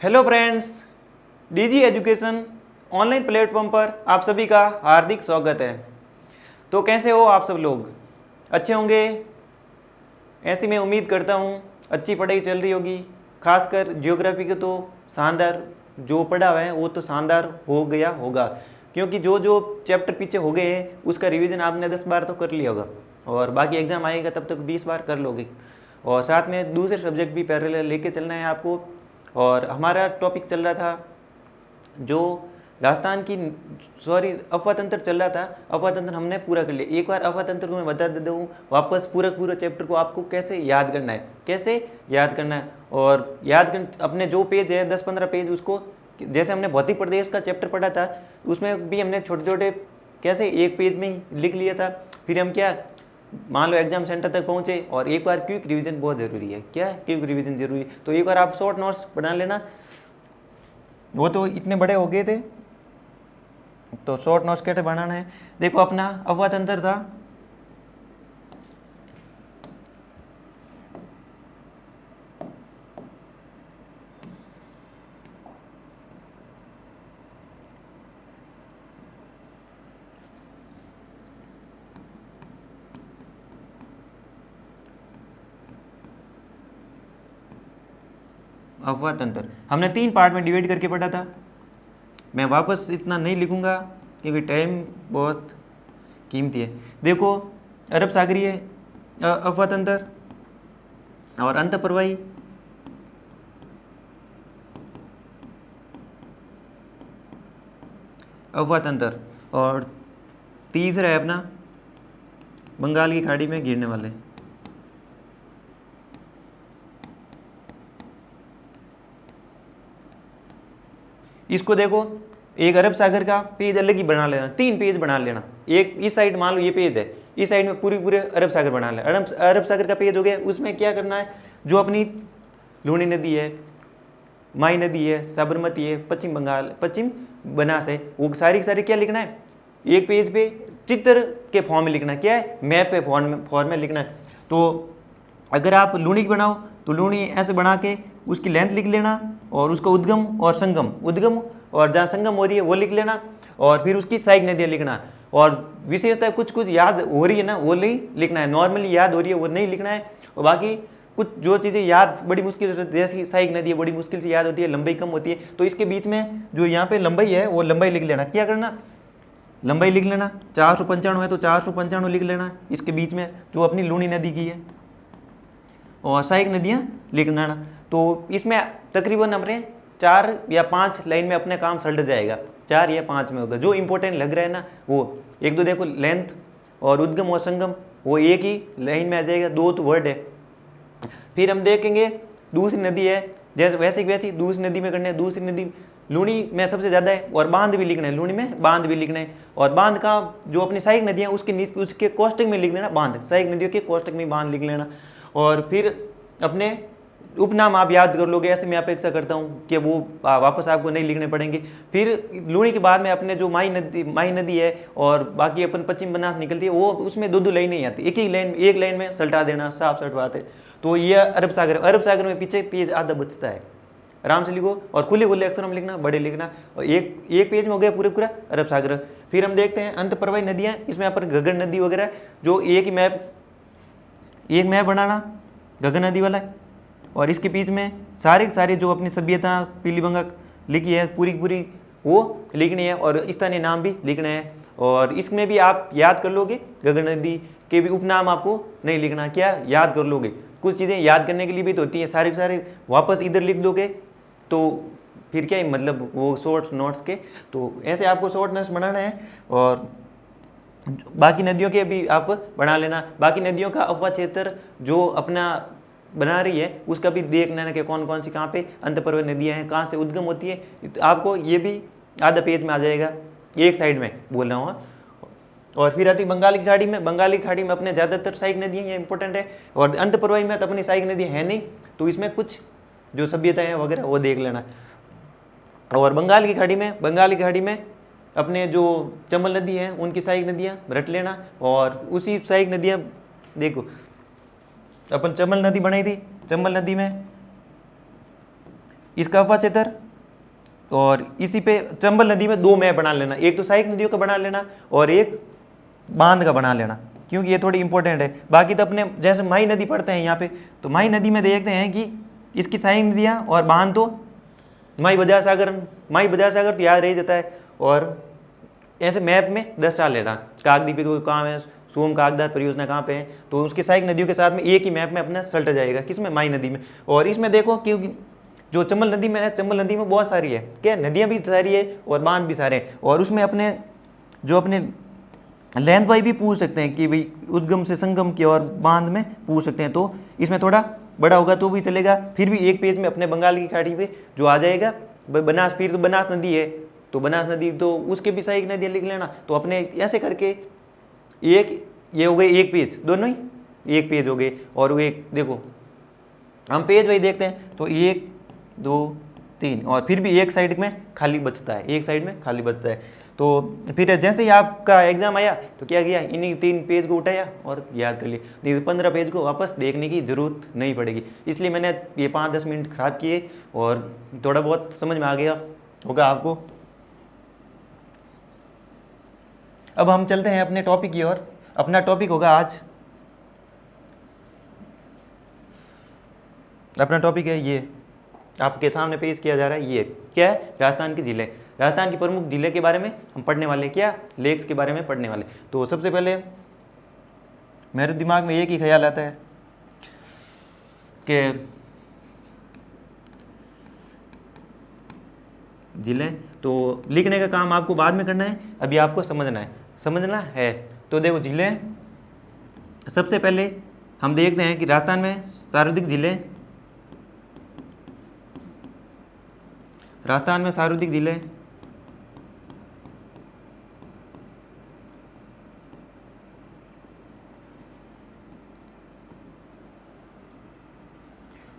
Hello friends, DG education online platform पर आप सभी का हार्दिक स्वागत है। तो कैसे हो आप सब लोग? अच्छे होंगे, ऐसी मैं उम्मीद करता हूँ। अच्छी पढ़ाई चल रही होगी, खासकर ज्योग्राफी के तो शानदार जो पढ़ा हुआ है वो तो शानदार हो गया होगा, क्योंकि जो जो चैप्टर पीछे हो गए हैं उसका रिवीजन आपने 10 बार तो कर लिया होगा, और बाकी एग्ज़ाम आएगा तब तक 20 बार कर लोगे। और साथ में दूसरे सब्जेक्ट भी पैरेलल लेके चलना है आपको। और हमारा टॉपिक चल रहा था जो राजस्थान की अफवाह तंत्र चल रहा था। अफवाह तंत्र हमने पूरा कर लिया। एक बार अफवाह तंत्र को मैं बता देता हूँ वापस, पूरा पूरा चैप्टर को आपको कैसे याद करना है, कैसे याद करना है। और याद कर अपने जो पेज है 10-15 पेज, उसको जैसे हमने भौतिक प्रदेश का चैप्टर पढ़ा था उसमें भी हमने छोटे छोटे कैसे एक पेज में ही लिख लिया था। फिर हम क्या, मान लो एग्जाम सेंटर तक पहुंचे और एक बार क्विक रिवीजन बहुत ज़रूरी है। क्या क्विक रिवीजन जरूरी है? तो एक बार आप शॉर्ट नोट्स बना लेना। वो तो इतने बड़े हो गए थे, तो शॉर्ट नोट्स कैसे बनाना है देखो। अपना अफवाह तंत्र था, अफवाह तंत्र हमने 3 पार्ट में डिवाइड करके पढ़ा था। मैं वापस इतना नहीं लिखूंगा क्योंकि टाइम बहुत कीमती है। देखो, अरब सागरीय अफवाह तंत्र और अंतःप्रवाही अफवाह तंत्र, और तीसरा है अपना बंगाल की खाड़ी में गिरने वाले। इसको देखो, एक अरब सागर का पेज अलग ही बना लेना, 3 पेज बना लेना। एक इस साइड मान लो ये पेज है, इस साइड में पूरे अरब सागर बना लेना। अरब सागर का पेज हो गया, उसमें क्या करना है, जो अपनी लूनी नदी है, माई नदी है, साबरमती है, पश्चिम बंगाल, पश्चिम बनास है, वो सारी की सारी क्या लिखना है, एक पेज पे चित्र के फॉर्म में लिखना है। क्या है, मैप पे फॉर्म में लिखना है। तो अगर आप लूनी की बनाओ तो लूनी ऐसे बना के उसकी लेंथ लिख लेना, और उसका उद्गम और संगम, उद्गम और जहाँ संगम हो रही है वो लिख लेना, और फिर उसकी सहायक नदियाँ लिखना। और विशेषता कुछ कुछ याद हो रही है ना वो नहीं लिखना है, नॉर्मली याद हो रही है वो नहीं लिखना है। और बाकी कुछ जो चीज़ें याद बड़ी मुश्किल से, जैसे सहायक नदी है बड़ी मुश्किल से याद होती है, लंबाई कम होती है, तो इसके बीच में जो यहाँ पे लंबाई है वो लंबाई लिख लेना। क्या करना, लंबाई लिख लेना। 495 है तो 495 लिख लेना इसके बीच में, जो अपनी लूनी नदी की है, और सहायक नदियाँ लिख लेना। तो इसमें तकरीबन अपने 4 या 5 लाइन में अपने काम सल्ट जाएगा, 4 या 5 में होगा। जो इंपॉर्टेंट लग रहा है ना वो एक दो देखो, लेंथ और उद्गम और संगम वो एक ही लाइन में आ जाएगा, 2 तो वर्ड है। फिर हम देखेंगे दूसरी नदी है, जैसे वैसे की वैसी दूसरी नदी में करना है। दूसरी नदी लूनी में सबसे ज़्यादा है, और बांध भी लिखना है, लूनी में बांध भी लिखना है। और बांध का जो अपनी सहायक नदियाँ उसके कोष्टक में लिख देना बांध, सहायक नदियों के कोष्टक में बांध लिख लेना। और फिर अपने उपनाम आप याद कर लोगे, ऐसे मैं अपेक्षा करता हूँ कि वो वापस आपको नहीं लिखने पड़ेंगे। फिर लूनी के बाद में अपने जो माई नदी है और बाकी अपन पश्चिम बनास निकलती है, वो उसमें 2-2 लाइन नहीं आती, एक लाइन में सल्टा देना, साफ सल्ट बात है। तो ये अरब सागर में पीछे पेज आधा बचता है, आराम से लिखो, और खुले खुले अक्षरों में लिखना, बड़े लिखना। और एक पेज में हो गया पूरा अरब सागर। फिर हम देखते हैं अंतःप्रवाही नदियाँ, इसमें अपन घग्गर नदी वगैरह, जो एक मैप बनाना घग्गर नदी वाला है, और इसके बीच में सारे जो अपनी सभ्यता पीलीभंगा लिखी है पूरी वो लिखनी है, और स्थानीय नाम भी लिखना है। और इसमें भी आप याद कर लोगे, घग्गर नदी के भी उपनाम आपको नहीं लिखना, क्या याद कर लोगे। कुछ चीज़ें याद करने के लिए भी तो होती है, सारे वापस इधर लिख दोगे तो फिर क्या है, मतलब वो शॉर्ट नोट्स के। तो ऐसे आपको शॉर्ट नोट्स बनाना है, और बाकी नदियों के भी आप बना लेना। बाकी नदियों का अफवाह क्षेत्र जो अपना बना रही है उसका भी देख लेना कि कौन कौन सी कहाँ पे अंतःप्रवाही नदियाँ हैं, कहाँ से उद्गम होती है। तो आपको ये भी आधा पेज में आ जाएगा, एक साइड में बोल रहा हूँ। और फिर आती बंगाल की खाड़ी में। बंगाल की खाड़ी में अपने ज़्यादातर सहायक नदियाँ ये इंपॉर्टेंट है, और अंतःप्रवाही में तो अपनी सहायक नदियाँ है नहीं, तो इसमें कुछ जो सभ्यताएँ वगैरह वो देख लेना। और बंगाल की खाड़ी में अपने जो चंबल नदी है उनकी सहायक नदियाँ रट लेना। और उसी सहायक नदियाँ देखो, अपन चंबल नदी बनाई थी, चंबल नदी में इसका अफवाह क्षेत्र, और इसी पे चंबल नदी में 2 मैप बना लेना, एक तो सहायक नदियों का बना लेना और एक बांध का बना लेना, क्योंकि ये थोड़ी इंपॉर्टेंट है। बाकी तो अपने जैसे माही नदी पढ़ते हैं यहाँ पे, तो माही नदी में देखते हैं कि इसकी सहायक नदियाँ और बांध तो माही बजार सागर तो याद रह जाता है। और ऐसे मैप में 10 डाल लेना, काकद्वीप को कहाँ है, सोम कागदार परियोजना कहाँ पे है, तो उसकी सहायक नदियों के साथ में एक ही मैप में अपना सल्ट जाएगा, किसमें, माही नदी में। और इसमें देखो क्योंकि जो चंबल नदी में है, चंबल नदी में बहुत सारी है, क्या नदियाँ भी सारी है और बांध भी सारे हैं, और उसमें अपने जो अपने लेंथ वाइज भी पूछ सकते हैं कि भाई उद्गम से संगम की, और बांध में पूछ सकते हैं, तो इसमें थोड़ा बड़ा होगा तो भी चलेगा। फिर भी एक पेज में अपने बंगाल की खाड़ी पे जो आ जाएगा बनास, फिर तो बनास नदी है, तो बनास नदी तो उसके भी सहायक नदियाँ लिख लेना। तो अपने ऐसे करके एक ये हो गए एक पेज, दोनों ही एक पेज हो गए। और वो एक देखो हम पेज वही देखते हैं, तो 1 2 3, और फिर भी एक साइड में खाली बचता है, एक साइड में खाली बचता है। तो फिर जैसे ही आपका एग्जाम आया तो क्या किया, इन्हीं 3 पेज को उठाया और याद कर लिया, नहीं 15 पेज को वापस देखने की ज़रूरत नहीं पड़ेगी। इसलिए मैंने ये 5-10 मिनट ख़राब किए और थोड़ा बहुत समझ में आ गया होगा आपको। अब हम चलते हैं अपने टॉपिक की ओर। अपना टॉपिक होगा आज, अपना टॉपिक है ये, आपके सामने पेश किया जा रहा है, ये क्या है, राजस्थान की जिले, राजस्थान की प्रमुख जिले के बारे में हम पढ़ने वाले, क्या लेक्स के बारे में पढ़ने वाले। तो सबसे पहले मेरे दिमाग में एक ही ख्याल आता है कि जिले, तो लिखने का काम आपको बाद में करना है, अभी आपको समझना है। तो देखो जिले, सबसे पहले हम देखते हैं कि राजस्थान में सर्वाधिक जिले, राजस्थान में सर्वाधिक जिले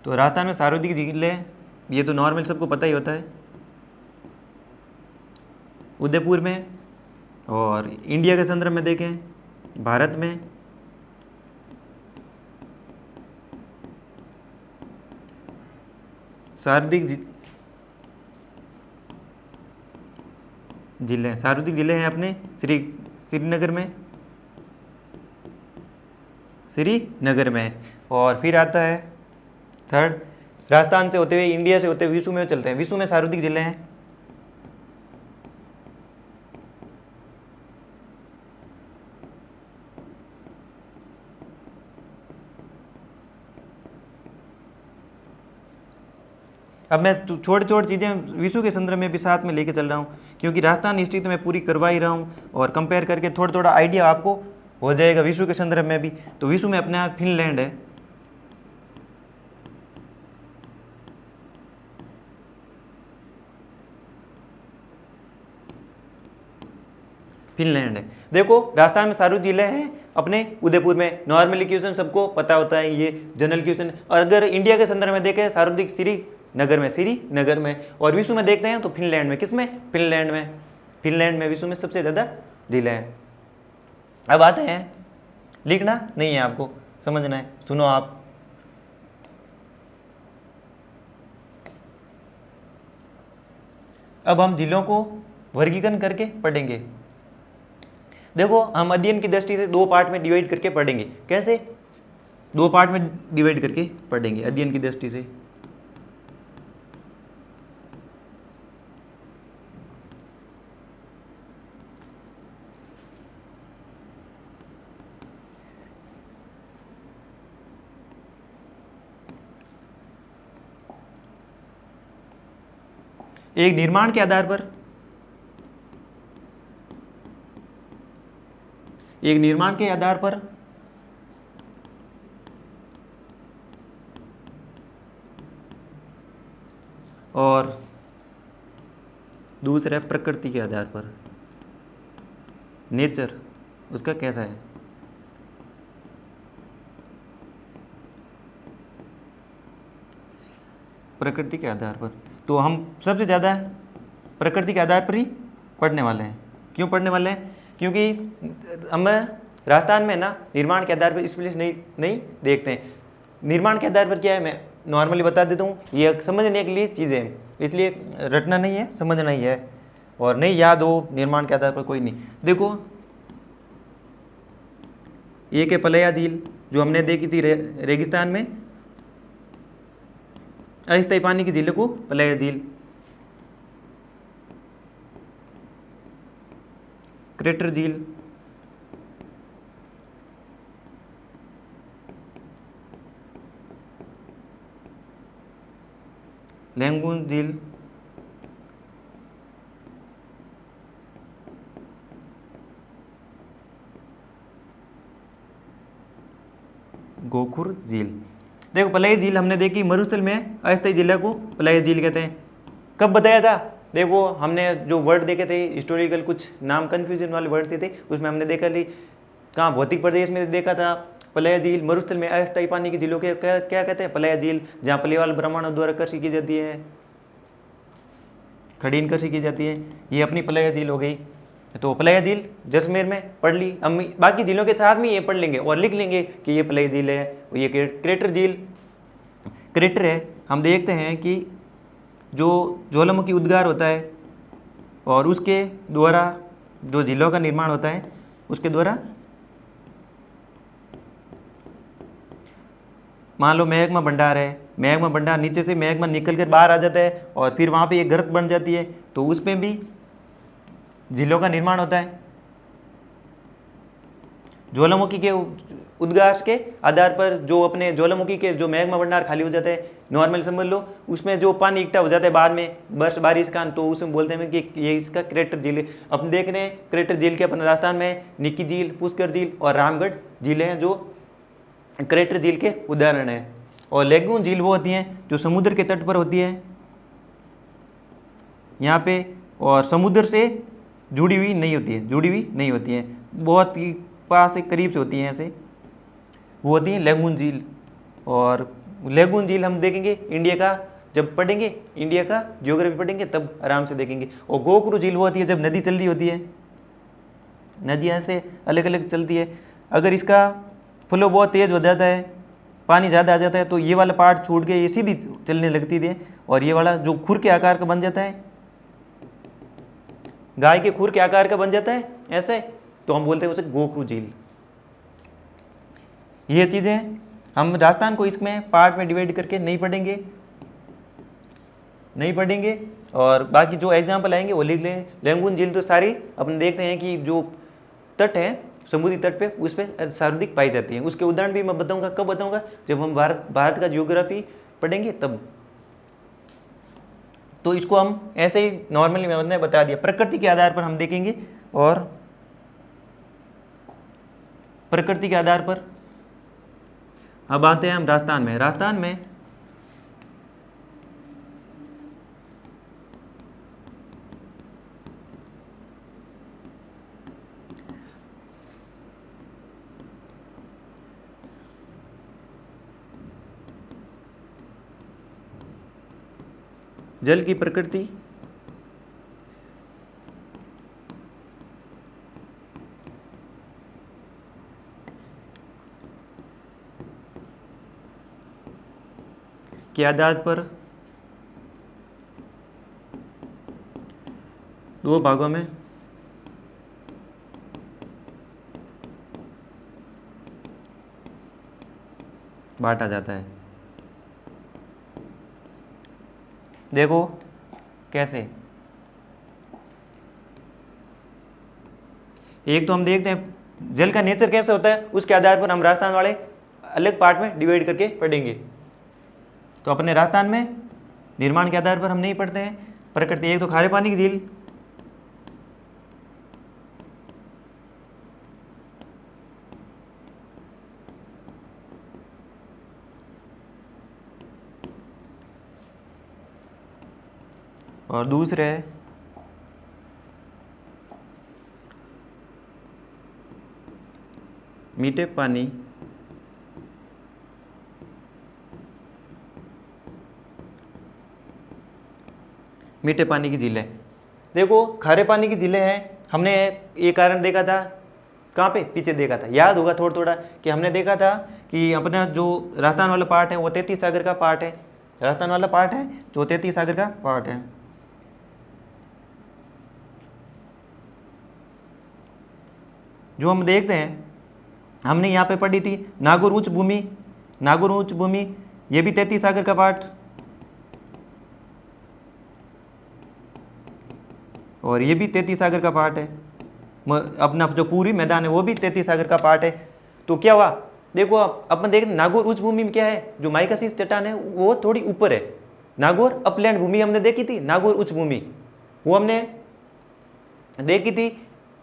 तो राजस्थान में सर्वाधिक जिले, ये तो नॉर्मल सबको पता ही होता है, उदयपुर में। और इंडिया के संदर्भ में देखें, भारत में सर्वाधिक जिले हैं अपने श्रीनगर में। और फिर आता है थर्ड, राजस्थान से होते हुए, इंडिया से होते हुए विश्व में चलते हैं, विश्व में सर्वाधिक जिले हैं अब मैं छोटी छोटी चीज़ें विश्व के संदर्भ में भी साथ में लेके चल रहा हूँ, क्योंकि राजस्थान हिस्ट्री तो मैं पूरी करवा ही रहा हूँ, और कंपेयर करके थोड़ा आइडिया आपको हो जाएगा विश्व के संदर्भ में भी। तो विश्व में अपने आप फिनलैंड है, देखो राजस्थान में सारे जिले हैं अपने उदयपुर में। नॉर्मली क्वेश्चन सबको पता होता है, ये जनरल क्वेश्चन। और अगर इंडिया के संदर्भ में देखें, सर्वाधिक श्रीनगर में। और विश्व में देखते हैं तो फिनलैंड में, किसमें, फिनलैंड में विश्व में सबसे ज़्यादा जिले हैं। अब आते हैं, लिखना नहीं है आपको, समझना है, सुनो आप। अब हम जिलों को वर्गीकरण करके पढ़ेंगे। देखो हम अध्ययन की दृष्टि से 2 पार्ट में डिवाइड करके पढ़ेंगे। कैसे, 2 पार्ट में डिवाइड करके पढ़ेंगे अध्ययन की दृष्टि से। एक निर्माण के आधार पर, और दूसरा प्रकृति के आधार पर, नेचर उसका कैसा है। प्रकृति के आधार पर, तो हम सबसे ज़्यादा प्रकृति के आधार पर ही पढ़ने वाले हैं। क्यों पढ़ने वाले हैं, क्योंकि हम राजस्थान में ना निर्माण के आधार पर स्पेशलिस्ट नहीं देखते हैं। निर्माण के आधार पर क्या है, मैं नॉर्मली बता देता हूँ, ये समझने के लिए चीज़ें हैं, इसलिए रटना नहीं है, समझना ही है, और नहीं याद हो निर्माण के आधार पर कोई नहीं। देखो एक है पलया झील जो हमने देखी थी रेगिस्तान में, अस्थायी पानी की झील को पलया झील। क्रेटर झील, लैंगून झील, गोखुर झील। देखो पलय झील हमने देखी मरुस्थल में अस्थायी जिला को पलय झील कहते हैं। कब बताया था? देखो हमने जो वर्ड देखे थे हिस्टोरिकल, कुछ नाम कन्फ्यूजन वाले वर्ड थे उसमें हमने देखा थी कहाँ भौतिक प्रदेश में देखा था पलय झील। मरुस्थल में अस्थायी पानी की झीलों के क्या कहते हैं? पलय झील, जहाँ पलिवाल ब्राह्मणों द्वारा कृषि की जाती है, खड़ीन कृषि की जाती है, ये अपनी पलय झील हो गई। तो पलय झील जैसलमेर में पढ़ ली, हम बाकी झीलों के साथ में ये पढ़ लेंगे और लिख लेंगे कि ये पलय झील है। ये क्रेटर झील, क्रेटर है, हम देखते हैं कि जो ज्वालामुखी उद्गार होता है और उसके द्वारा जो झीलों का निर्माण होता है, उसके द्वारा मान लो मैग्मा भंडार है, मैग्मा भंडार नीचे से मैग्मा निकल कर बाहर आ जाता है और फिर वहाँ पे एक गर्त बन जाती है, तो उसमें भी झीलों का निर्माण होता है। ज्वालामुखी के उद्गार के आधार पर जो अपने ज्वालामुखी के जो मैग्मा भंडार खाली हो जाता है, नॉर्मल समझ लो, उसमें जो पानी इकट्ठा हो जाता है बाद में बारिश का, तो उसमें बोलते हैं कि ये इसका क्रेटर झील है। अपन देख रहे हैं क्रेटर झील के अपने राजस्थान में निक्की झील, पुष्कर झील और रामगढ़ झीलें हैं जो क्रेटर झील के उदाहरण है। और लेगून झील वो होती हैं जो समुद्र के तट पर होती है यहाँ पे, और समुद्र से जुड़ी हुई नहीं होती है, बहुत ही पास से करीब से होती हैं, ऐसे वो होती हैं लेगून झील। और लेगून झील हम देखेंगे इंडिया का, जब पढ़ेंगे इंडिया का ज्योग्राफी पढ़ेंगे तब आराम से देखेंगे। और गोखरू झील वो होती है जब नदी चल रही होती है, नदी ऐसे अलग अलग चलती है, अगर इसका फ्लो बहुत तेज़ हो जाता है, पानी ज़्यादा आ जाता है, तो ये वाला पार्ट छूट के ये सीधी चलने लगती थी, और ये वाला जो खुर के आकार का बन जाता है, गाय के खुर के आकार का बन जाता है ऐसे, तो हम बोलते हैं उसे गोखरू झील। ये चीज़ें हम राजस्थान को इसमें पार्ट में डिवाइड करके नहीं पढ़ेंगे, और बाकी जो एग्जाम्पल आएंगे वो लिख लें। लेंगुन झील तो सारी अपन देखते हैं कि जो तट है समुद्री तट पे, उस पर सर्वाधिक पाई जाती है। उसके उदाहरण भी मैं बताऊंगा, कब बताऊंगा? जब हम भारत का ज्योग्राफी पढ़ेंगे तब। तो इसको हम ऐसे ही नॉर्मली मैंने बता दिया, प्रकृति के आधार पर हम देखेंगे, और प्रकृति के आधार पर अब आते हैं हम राजस्थान में जल की प्रकृति के आधार पर दो भागों में बांटा जाता है। देखो कैसे, एक तो हम देखते हैं जल का नेचर कैसे होता है, उसके आधार पर हम राजस्थान वाले अलग पार्ट में डिवाइड करके पढ़ेंगे। तो अपने राजस्थान में निर्माण के आधार पर हम नहीं पढ़ते हैं प्रकृति। एक तो खारे पानी की झील, और दूसरे है मीठे पानी की झीलें। देखो खारे पानी की झीलें हैं, हमने एक कारण देखा था कहाँ पे, पीछे देखा था, याद होगा थोड़ा थोड़ा कि हमने देखा था कि अपना जो राजस्थान वाला पार्ट है वो तैतीस सागर का पार्ट है, राजस्थान वाला पार्ट है जो तैतीस सागर का पार्ट है। जो हम देखते हैं, हमने यहाँ पे पढ़ी थी नागौर उच्च भूमि, नागौर उच्च भूमि ये भी तैतीस सागर का पार्ट, और ये भी तैतीस सागर का पार्ट है। अपना जो पूरी मैदान है वो भी तैतीस सागर का पार्ट है। तो क्या हुआ, देखो अपन देख नागौर उच्च भूमि में क्या है, जो माइकासीस चट्टान है वो थोड़ी ऊपर है। नागौर अपलैंड भूमि हमने देखी थी, नागौर उच्च भूमि वो हमने देखी थी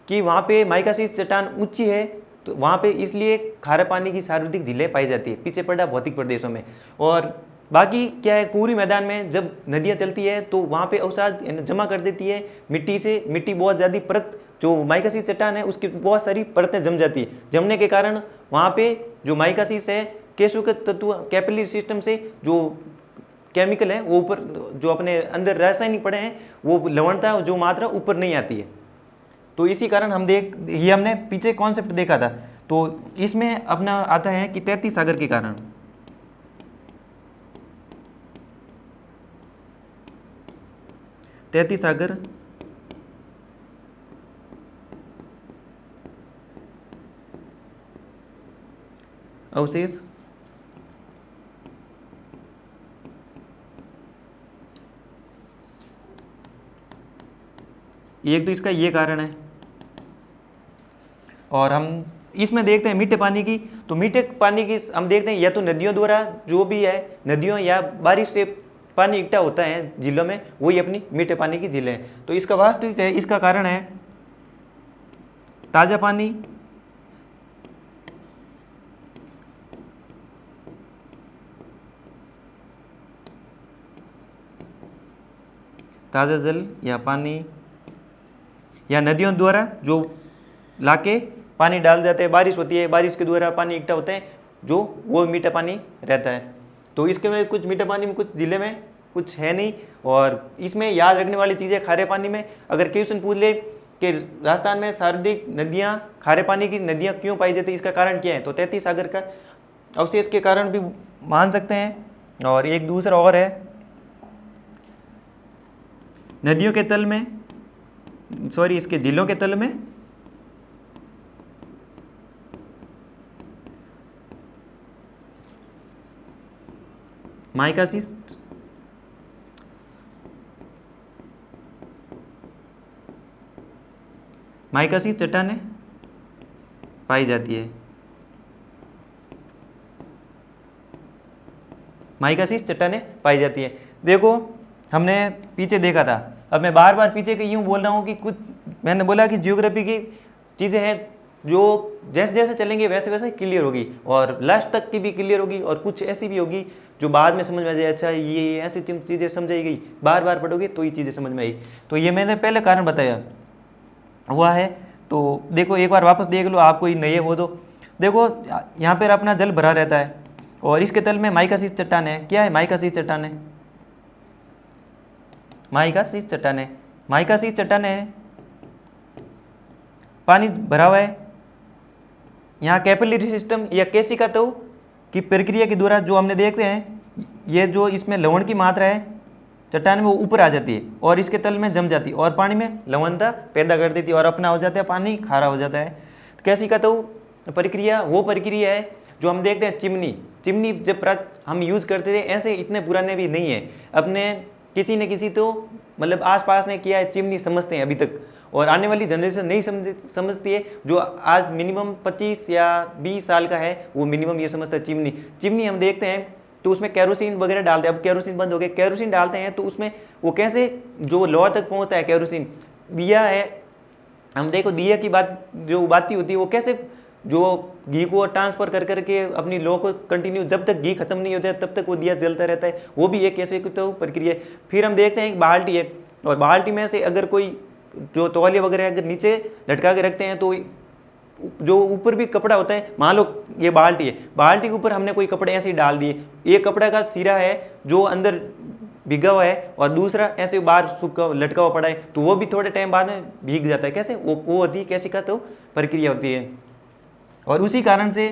कि वहाँ पे माइकासीस चट्टान ऊंची है, तो वहाँ पे इसलिए खारे पानी की सार्वधिक झीलें पाई जाती है पीछे पड़ा भौतिक प्रदेशों में। और बाकी क्या है, पूरी मैदान में जब नदियाँ चलती है तो वहाँ पे अवसाद जमा कर देती है मिट्टी से, मिट्टी बहुत ज़्यादा परत, जो माइकासीस चट्टान है उसकी बहुत सारी परतें जम जाती है। जमने के कारण वहाँ पे जो माइकासीस है केशुक तत्व कैपिलरी सिस्टम से जो केमिकल है वो ऊपर, जो अपने अंदर रासायनिक पड़े हैं वो लवणता जो मात्रा ऊपर नहीं आती है। तो इसी कारण हम ये हमने पीछे कॉन्सेप्ट देखा था। तो इसमें अपना आता है कि तैतीस सागर के कारण, तैतीस सागर अवशेष एक तो इसका ये कारण है। और हम इसमें देखते हैं मीठे पानी की, तो मीठे पानी की हम देखते हैं या तो नदियों द्वारा जो भी है, नदियों या बारिश से पानी इकट्ठा होता है झीलों में, वही अपनी मीठे पानी की झीलें हैं। तो इसका वास्तविक है, इसका कारण है ताज़ा पानी, ताज़ा जल या पानी, या नदियों द्वारा जो लाके पानी डाल जाते हैं, बारिश होती है, बारिश के द्वारा पानी इकट्ठा होता है जो वो मीठा पानी रहता है। तो इसके में कुछ मीठा पानी में कुछ जिले में कुछ है नहीं। और इसमें याद रखने वाली चीज़ें, खारे पानी में अगर क्वेश्चन पूछ ले कि राजस्थान में सर्वाधिक नदियाँ, खारे पानी की नदियाँ क्यों पाई जाती है, इसका कारण क्या है, तो तैतीस सागर का अवशेष के कारण भी मान सकते हैं। और एक दूसरा और है, नदियों के तल में, सॉरी इसके झीलों के तल में माइकासीस चट्टानें पाई जाती है, माइकासीस चट्टानें पाई जाती है। देखो हमने पीछे देखा था, अब मैं बार बार पीछे के यूँ बोल रहा हूँ कि कुछ मैंने बोला कि जियोग्राफी की चीज़ें हैं जो जैसे जैसे चलेंगे वैसे वैसे क्लियर होगी, और लास्ट तक की भी क्लियर होगी, और कुछ ऐसी भी होगी जो बाद में समझ में आ जाए, अच्छा ये ऐसी चीज़ें समझाई गई, बार बार पढ़ोगे तो ये चीज़ें समझ में आई। तो ये मैंने पहले कारण बताया हुआ है। तो देखो एक बार वापस देख लो, आप कोई नए हो तो देखो यहाँ पर अपना जल भरा रहता है और इसके तल में माइकासीस चट्टान है। क्या है, माइकासीस चट्टान है, माइकासीस चट्टान है, माइकासीस चट्टान है, पानी भरा हुआ है। यहाँ कैपिलरी सिस्टम या केशिका तत्व की प्रक्रिया के द्वारा जो हमने देखते हैं, ये जो इसमें लवण की मात्रा है चट्टान में वो ऊपर आ जाती है और इसके तल में जम जाती है और पानी में लवणता पैदा कर देती है और अपना हो जाता है, पानी खारा हो जाता है। केशिका तत्व प्रक्रिया वो प्रक्रिया है जो हम देखते हैं चिमनी जब हम यूज़ करते थे, ऐसे इतने पुराने भी नहीं है, अपने किसी न किसी तो मतलब आसपास ने किया है, चिमनी समझते हैं अभी तक, और आने वाली जनरेशन नहीं समझती है। जो आज मिनिमम 25 या 20 साल का है वो मिनिमम ये समझता है चिमनी हम देखते हैं तो उसमें केरोसिन वगैरह डालते हैं। अब केरोसिन बंद हो गया, केरोसिन डालते हैं तो उसमें वो कैसे जो लोहा तक पहुंचता है केरोसिन। दिया है, हम देखो दिया की बात जो बाती होती है वो कैसे जो घी को ट्रांसफर कर करके अपनी लो को कंटिन्यू, जब तक घी खत्म नहीं होता है तब तक वो दिया जलता रहता है, वो भी एक ऐसे तो प्रक्रिया है। फिर हम देखते हैं एक बाल्टी है और बाल्टी में से अगर कोई जो तौलिया वगैरह अगर नीचे लटका के रखते हैं तो जो ऊपर भी कपड़ा होता है, मान लो ये बाल्टी है, बाल्टी के ऊपर हमने कोई कपड़े ऐसे ही डाल दिए, एक कपड़ा का सिरा है जो अंदर भीगा हुआ है और दूसरा ऐसे बाहर सूखा लटका हुआ पड़ा है, तो वो भी थोड़े टाइम बाद में भीग जाता है। कैसे, वो होती है केशिका तो प्रक्रिया होती है। और उसी कारण से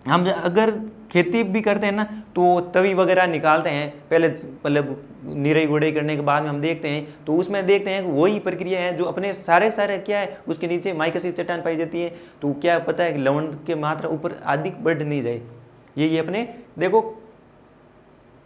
हम अगर खेती भी करते हैं ना तो तवी वगैरह निकालते हैं पहले, मतलब निराई गुड़ाई करने के बाद में हम देखते हैं तो उसमें देखते हैं वही प्रक्रिया है जो अपने सारे क्या है उसके नीचे माइकसिस चट्टान पाई जाती है। तो क्या पता है कि लवण की मात्रा ऊपर अधिक बढ़ नहीं जाए। ये अपने देखो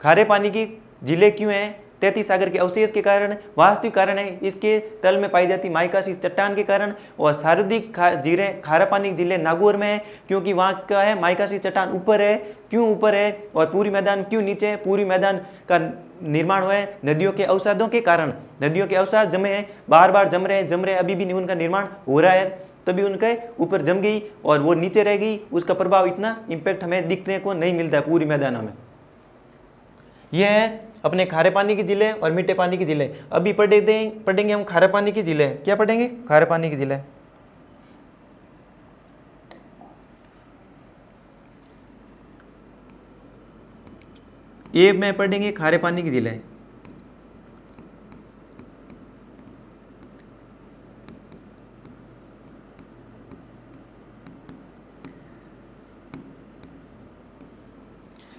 खारे पानी की झीलें क्यों हैं, तैतीस सागर के अवशेष के कारण, वास्तविक कारण है इसके तल में पाई जाती माइकासिस चट्टान के कारण। और सर्वाधिक झीलें खारा पानी की झीलें नागौर में है क्योंकि वहाँ का है माइकासिस चट्टान ऊपर है। क्यों ऊपर है और पूरी मैदान क्यों नीचे है? पूरी मैदान का निर्माण हुआ है नदियों के अवसादों के कारण। नदियों के अवसाद जमे हैं, बार बार जम रहे, अभी भी नहीं उनका निर्माण हो रहा है, तभी उनके ऊपर जम गई और वो नीचे रह गई। उसका प्रभाव इतना इम्पैक्ट हमें दिखने को नहीं मिलता है पूरी मैदानों में। यह है अपने खारे पानी की झीलें और मीठे पानी की झीलें। अभी पढ़ेंगे हम खारे पानी की झीलें। क्या पढ़ेंगे? खारे पानी की झीलें। ये में पढ़ेंगे खारे पानी की झीलें।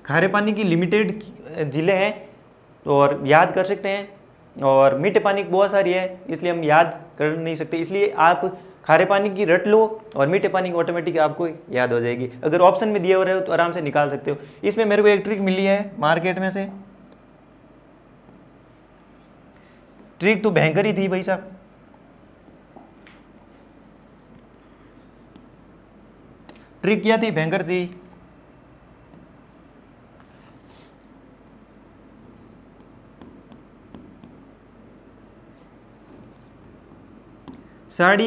खारे पानी की लिमिटेड झीलें हैं और याद कर सकते हैं, और मीठे पानी की बहुत सारी है इसलिए हम याद कर नहीं सकते। इसलिए आप खारे पानी की रट लो और मीठे पानी की ऑटोमेटिक आपको याद हो जाएगी। अगर ऑप्शन में दिए हो रहे हो तो आराम से निकाल सकते हो। इसमें मेरे को एक ट्रिक मिली है मार्केट में से, ट्रिक तो भयंकर ही थी भाई साहब। ट्रिक क्या थी? भयंकर थी। साड़ी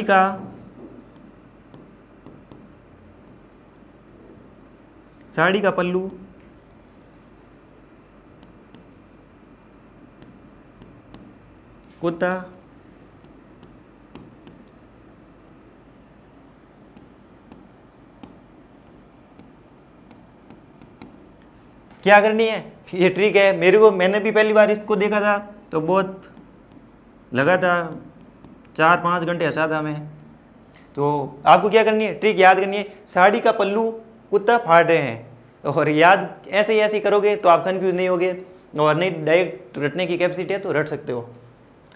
का पल्लू कुत्ता क्या करनी है? ये ट्रिक है। मैंने भी पहली बार इसको देखा था तो बहुत लगा था, 4-5 घंटे हंसा था मैं। तो आपको क्या करनी है? ट्रिक याद करनी है। साड़ी का पल्लू कुत्ता फाड़ रहे हैं, और याद ऐसे करोगे तो आप कंफ्यूज नहीं होगे, और नहीं डायरेक्ट रटने की कैपेसिटी है तो रट सकते हो।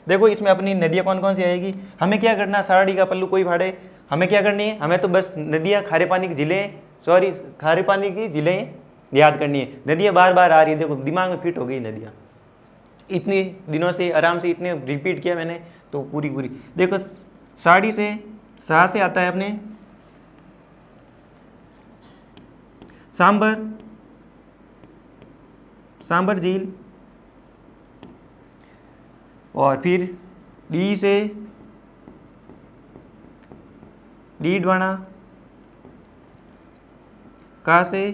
देखो इसमें अपनी नदियाँ कौन कौन सी आएगी। हमें क्या करना? साड़ी का पल्लू कोई फाड़े, हमें क्या करनी है? हमें तो बस नदियाँ, खारे पानी की झीलें याद करनी है। नदियाँ बार बार आ रही है, देखो दिमाग में फिट हो गई नदियाँ। इतने दिनों से आराम से इतने रिपीट किया मैंने तो पूरी देखो। साड़ी से सा से आता है अपने सांबर झील, और फिर डी से डीडवाना, का से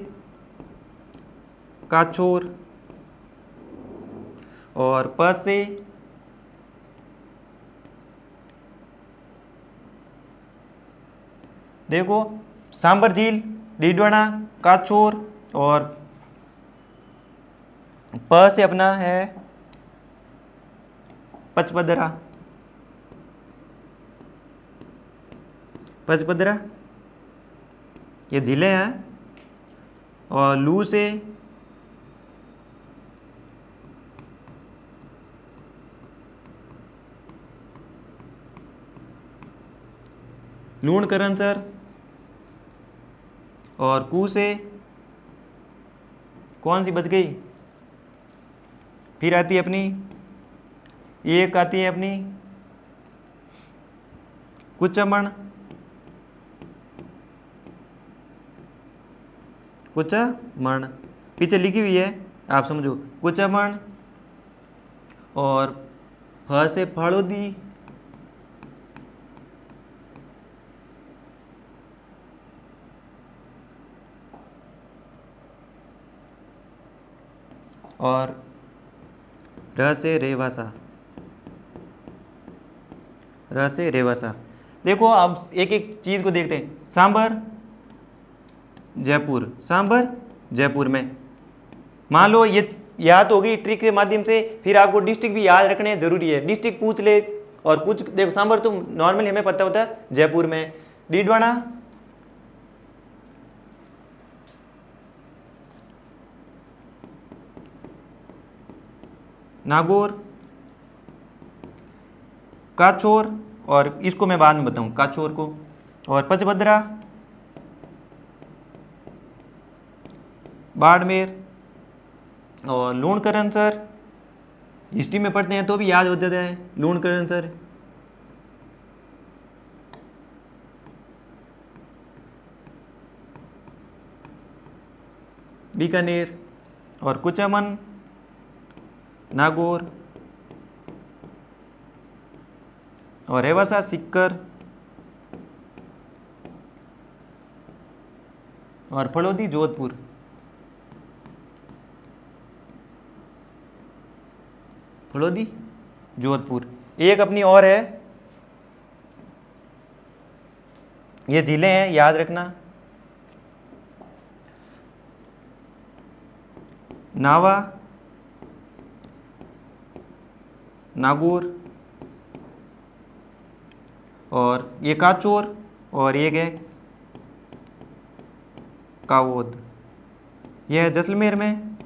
काछोर, और प से देखो सांबर झील, डीडवाना, काछोर, और प से अपना है पचपदरा। ये झीलें हैं। और लू से लूणकरणसर, और कू से कौन सी बच गई? फिर आती है अपनी एक आती है अपनी कुचमण, पीछे लिखी हुई है आप समझो, कुचमण। और फ से फड़ोदी, और र से रेवासा। देखो आप एक एक चीज को देखते हैं। सांबर जयपुर में, मान लो ये याद होगी ट्रिक के माध्यम से। फिर आपको डिस्ट्रिक्ट भी याद रखने जरूरी है, डिस्ट्रिक्ट पूछ ले। और कुछ देखो सांबर तो नॉर्मली हमें पता होता है जयपुर में, डीडवाना नागौर, काचोर, और इसको मैं बाद में बताऊं काचोर को, और पचभद्रा, बाड़मेर, और लूणकरण सर। हिस्ट्री में पढ़ते हैं तो भी याद हो जाता है लूणकरण सर। बीकानेर, और कुचामन, नागौर, और रेवासा, सीकर, और फलोदी, जोधपुर। फलोदी, जोधपुर। एक अपनी और है, ये जिले हैं, याद रखना, नावा, नागौर, और ये काचोर, और एक है कावोद। यह है जैसलमेर में,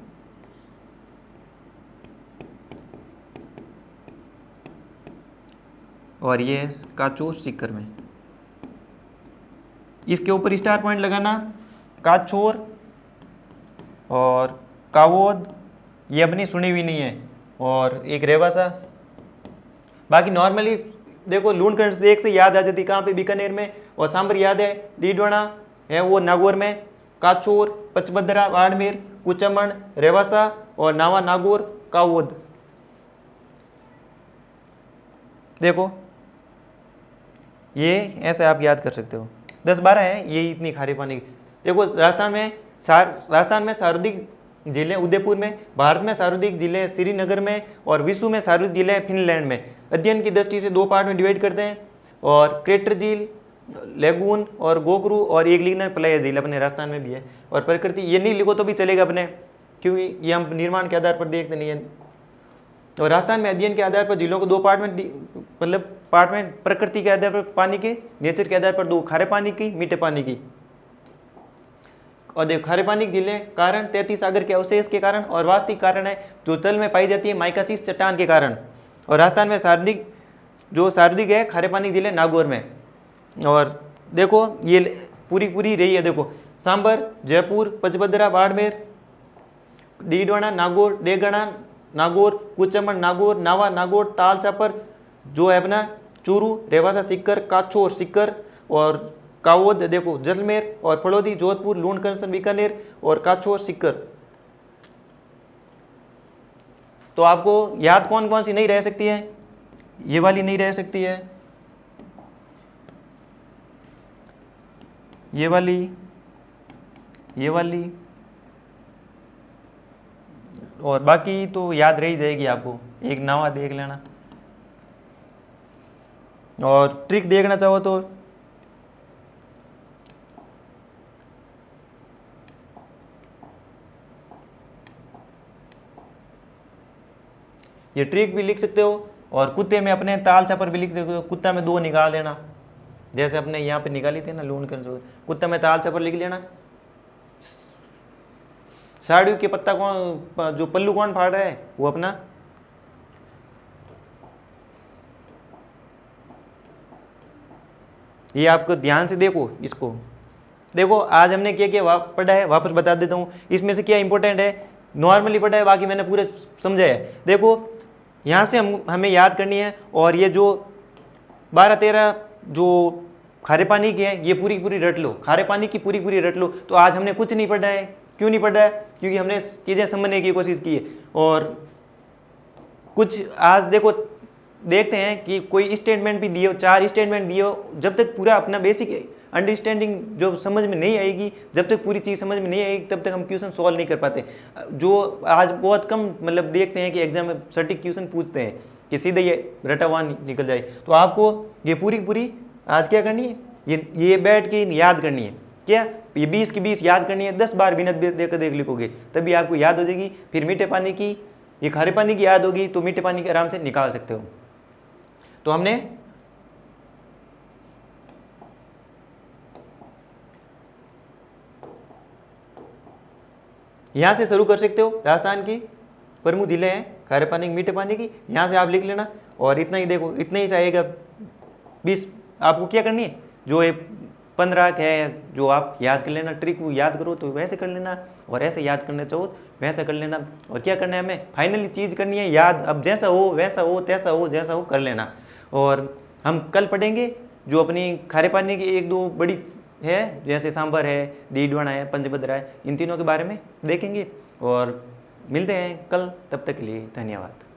और ये है काचोर सीकर में। इसके ऊपर स्टार पॉइंट लगाना, काचोर और कावोद, ये अपनी सुनी हुई नहीं है, और एक रेवासा। बाकी नॉर्मली देखो लूणकरण से एक से याद आ जाती कहाँ पे, बीकानेर में, और सांबर याद है, डीडवाना है वो नागौर में, काचोर, पचभद्रा, बाड़मेर, कुचामन, रेवासा, और नावा, नागौर, कावोद। देखो ये ऐसे आप याद कर सकते हो, 10-12 है ये इतनी खारे पानी की। देखो राजस्थान में सार्वधिक जिले उदयपुर में, भारत में सार्वधिक जिले श्रीनगर में, और विश्व में सार्वधिक जिले फिनलैंड में। अध्ययन की दृष्टि से 2 पार्ट में डिवाइड करते हैं, और क्रेटर झील, लेगून और गोकरू, और एक लिखना प्लाया झील अपने राजस्थान में भी है। और प्रकृति ये नहीं लिखो तो भी चलेगा अपने, क्योंकि ये हम निर्माण के आधार पर देखते नहीं है। और राजस्थान में अध्ययन के आधार पर जिलों को 2 पार्ट में मतलब पार्ट में, प्रकृति के आधार पर पानी के, नेचर के आधार पर 2, खारे पानी की, मीठे पानी की। और देखो खारे पानी की जिले कारण 33 सागर के अवशेष के कारण, और वास्तविक कारण है जो तल में पाई जाती है माइकासिस चट्टान के कारण। और राजस्थान में सर्वाधिक है खारे पानी जिले नागौर में। और देखो ये पूरी रही है, देखो सांबर, जयपुर, पचभद्रा, बाड़मेर, डीडवाना, नागौर, देगना, नागौर, कुचामन, नागौर, नावा, नागौर, ताल चापर जो है अपना, चूरू, रेवासा, सीकर, काचोर, सीकर, और कावोद देखो जैसलमेर, और फलोदी, जोधपुर, लूणकरण, बीकानेर, और काचोर, सीकर। तो आपको याद कौन कौन सी नहीं रह सकती है? ये वाली नहीं रह सकती है, ये वाली, और बाकी तो याद रह ही जाएगी आपको। एक नावा देख लेना, और ट्रिक देखना चाहो तो ये ट्रिक भी लिख सकते हो, और कुत्ते में अपने ताल चापर भी लिख सकते हो। कुत्ता में 2 निकाल देना, जैसे अपने यहाँ पे निकाली थी ना लूणकरण, कुत्ता में ताल चापर लिख लेना। साड़ियों के पत्ता कौन, जो पल्लू कौन फाड़ रहा है, वो अपना ये आपको ध्यान से देखो। इसको देखो आज हमने क्या क्या पढ़ा है, वापस बता देता हूँ। इसमें से क्या इंपॉर्टेंट है, नॉर्मली पढ़ा है, बाकी मैंने पूरे समझा है। देखो यहाँ से हमें याद करनी है, और ये जो 12-13 जो खारे पानी की है ये पूरी रट लो, खारे पानी की पूरी रट लो। तो आज हमने कुछ नहीं पढ़ा है, क्यों नहीं पढ़ा है? क्योंकि हमने चीज़ें समझने की कोशिश की है। और कुछ आज देखो देखते हैं कि कोई स्टेटमेंट भी दिए, 4 स्टेटमेंट दिए, जब तक पूरा अपना बेसिक अंडरस्टैंडिंग जो समझ में नहीं आएगी, जब तक पूरी चीज़ समझ में नहीं आएगी, तब तक हम क्वेश्चन सॉल्व नहीं कर पाते। जो आज बहुत कम मतलब देखते हैं कि एग्जाम में सटीक क्वेश्चन पूछते हैं कि सीधे ये रटा हुआ निकल जाए। तो आपको ये पूरी आज क्या करनी है, ये बैठ के याद करनी है। क्या ये 20 की 20 याद करनी है, 10 बार बिना देख लिखोगे तभी आपको याद हो जाएगी। फिर मीठे पानी की, ये खारे पानी की याद होगी, तो मीठे पानी की आराम से निकाल सकते हो। तो हमने यहां से शुरू कर सकते हो राजस्थान की प्रमुख जिले हैं खारे पानी की, मीठे पानी की, यहाँ से आप लिख लेना। और इतना ही देखो, इतना ही चाहिएगा 20। आपको क्या करनी है, जो ये 15 है जो आप याद कर लेना, ट्रिक वो याद करो तो वैसे कर लेना, और ऐसे याद करना चाहो वैसा कर लेना। और क्या करना है, हमें फाइनली चीज़ करनी है याद। अब जैसा हो वैसा हो, तैसा हो जैसा हो कर लेना। और हम कल पढ़ेंगे जो अपनी खारे पानी की एक दो बड़ी है, जैसे सांभर है, डीडवाना है, पंचभद्र है, इन तीनों के बारे में देखेंगे। और मिलते हैं कल, तब तक के लिए धन्यवाद।